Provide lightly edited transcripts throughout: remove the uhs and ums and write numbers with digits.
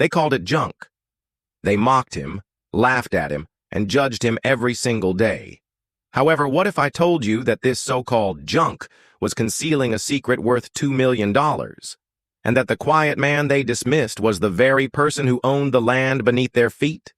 They called it junk. They mocked him, laughed at him, and judged him every single day. However, what if I told you that this so-called junk was concealing a secret worth $2 million, and that the quiet man they dismissed was the very person who owned the land beneath their feet?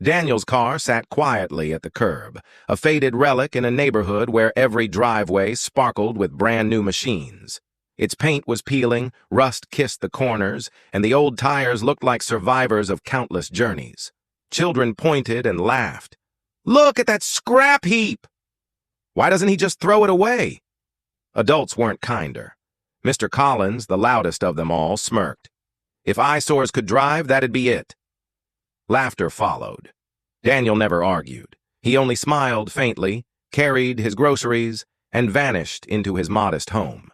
Daniel's car sat quietly at the curb, a faded relic in a neighborhood where every driveway sparkled with brand-new machines. Its paint was peeling, rust kissed the corners, and the old tires looked like survivors of countless journeys. Children pointed and laughed. "Look at that scrap heap! Why doesn't he just throw it away?" Adults weren't kinder. Mr. Collins, the loudest of them all, smirked. "If eyesores could drive, that'd be it." Laughter followed. Daniel never argued. He only smiled faintly, carried his groceries, and vanished into his modest home.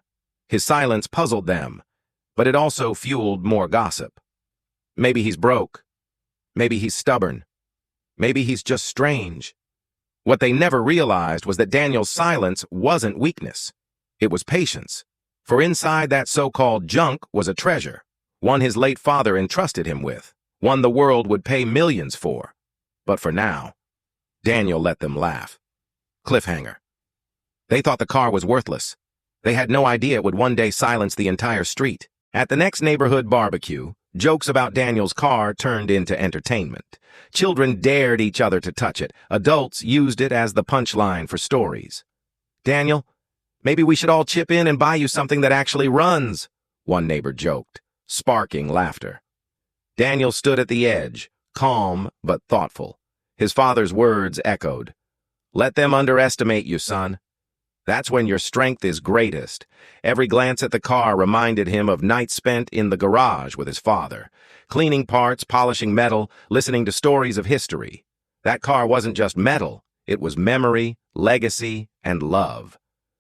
His silence puzzled them, but it also fueled more gossip. Maybe he's broke. Maybe he's stubborn. Maybe he's just strange. What they never realized was that Daniel's silence wasn't weakness. It was patience. For inside that so-called junk was a treasure, one his late father entrusted him with, one the world would pay millions for. But for now, Daniel let them laugh. Cliffhanger. They thought the car was worthless. They had no idea it would one day silence the entire street. At the next neighborhood barbecue, jokes about Daniel's car turned into entertainment. Children dared each other to touch it. Adults used it as the punchline for stories. "Daniel, maybe we should all chip in and buy you something that actually runs," one neighbor joked, sparking laughter. Daniel stood at the edge, calm but thoughtful. His father's words echoed. "Let them underestimate you, son. That's when your strength is greatest." Every glance at the car reminded him of nights spent in the garage with his father, cleaning parts, polishing metal, listening to stories of history. That car wasn't just metal, it was memory, legacy, and love.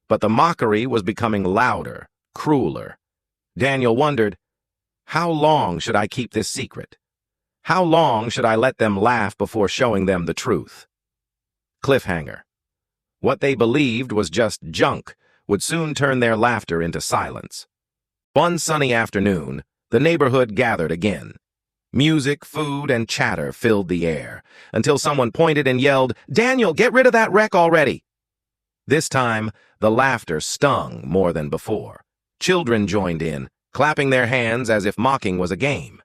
But the mockery was becoming louder, crueler. Daniel wondered, how long should I keep this secret? How long should I let them laugh before showing them the truth? Cliffhanger. What they believed was just junk would soon turn their laughter into silence. One sunny afternoon, the neighborhood gathered again. Music, food, and chatter filled the air, until someone pointed and yelled, "Daniel, get rid of that wreck already!" This time, the laughter stung more than before. Children joined in, clapping their hands as if mocking was a game.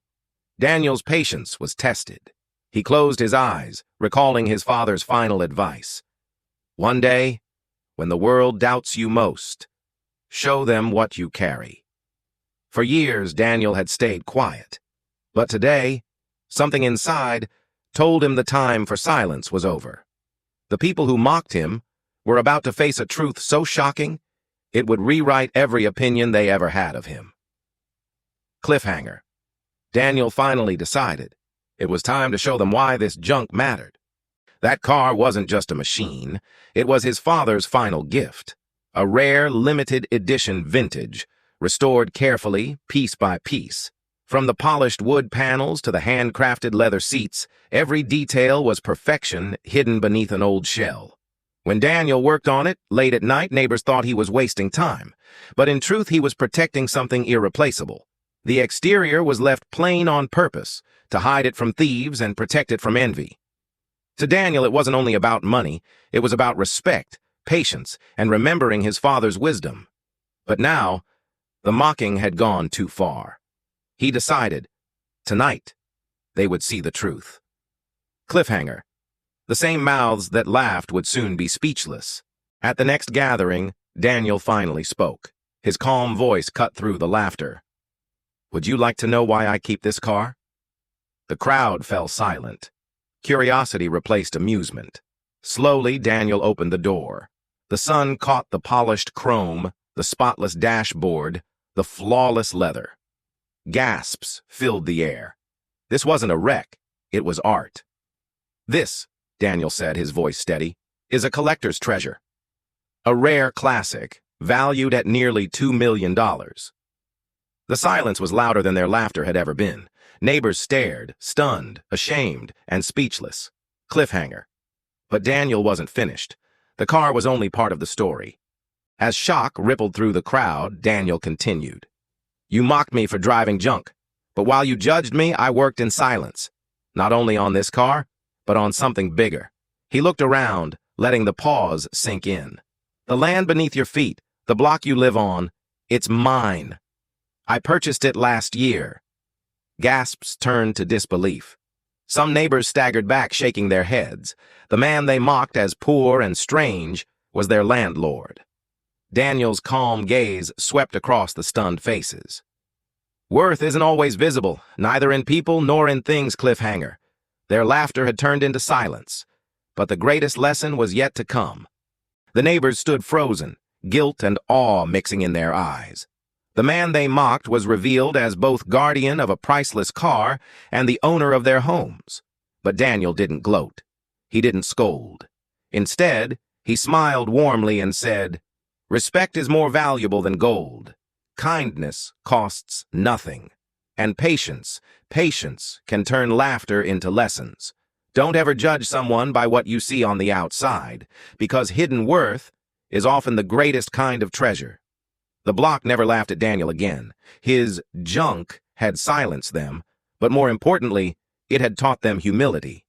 Daniel's patience was tested. He closed his eyes, recalling his father's final advice. One day, when the world doubts you most, show them what you carry. For years, Daniel had stayed quiet. But today, something inside told him the time for silence was over. The people who mocked him were about to face a truth so shocking, it would rewrite every opinion they ever had of him. Cliffhanger. Daniel finally decided. It was time to show them why this junk mattered. That car wasn't just a machine, it was his father's final gift. A rare, limited edition vintage, restored carefully, piece by piece. From the polished wood panels to the handcrafted leather seats, every detail was perfection hidden beneath an old shell. When Daniel worked on it, late at night, neighbors thought he was wasting time. But in truth, he was protecting something irreplaceable. The exterior was left plain on purpose, to hide it from thieves and protect it from envy. To Daniel, it wasn't only about money, it was about respect, patience, and remembering his father's wisdom. But now, the mocking had gone too far. He decided, tonight, they would see the truth. Cliffhanger. The same mouths that laughed would soon be speechless. At the next gathering, Daniel finally spoke. His calm voice cut through the laughter. "Would you like to know why I keep this car?" The crowd fell silent. Curiosity replaced amusement. Slowly, Daniel opened the door. The sun caught the polished chrome, the spotless dashboard, the flawless leather. Gasps filled the air. This wasn't a wreck, it was art. "This," Daniel said, his voice steady, "is a collector's treasure. A rare classic, valued at nearly $2 million. The silence was louder than their laughter had ever been. Neighbors stared, stunned, ashamed, and speechless. Cliffhanger. But Daniel wasn't finished. The car was only part of the story. As shock rippled through the crowd, Daniel continued. "You mocked me for driving junk, But while you judged me, I worked in silence. Not only on this car, but on something bigger. He looked around, letting the pause sink in. The land beneath your feet, the block you live on, it's mine. I purchased it last year. Gasps turned to disbelief. Some neighbors staggered back, shaking their heads. The man they mocked as poor and strange was their landlord. Daniel's calm gaze swept across the stunned faces. Worth isn't always visible, neither in people nor in things, cliffhanger. Their laughter had turned into silence, but the greatest lesson was yet to come. The neighbors stood frozen, guilt and awe mixing in their eyes. The man they mocked was revealed as both guardian of a priceless car and the owner of their homes. But Daniel didn't gloat. He didn't scold. Instead, he smiled warmly and said, "Respect is more valuable than gold. Kindness costs nothing. And patience can turn laughter into lessons. Don't ever judge someone by what you see on the outside, because hidden worth is often the greatest kind of treasure." The block never laughed at Daniel again. His junk had silenced them, but more importantly, it had taught them humility.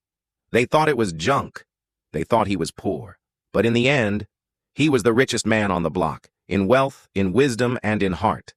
They thought it was junk. They thought he was poor. But in the end, he was the richest man on the block, in wealth, in wisdom, and in heart.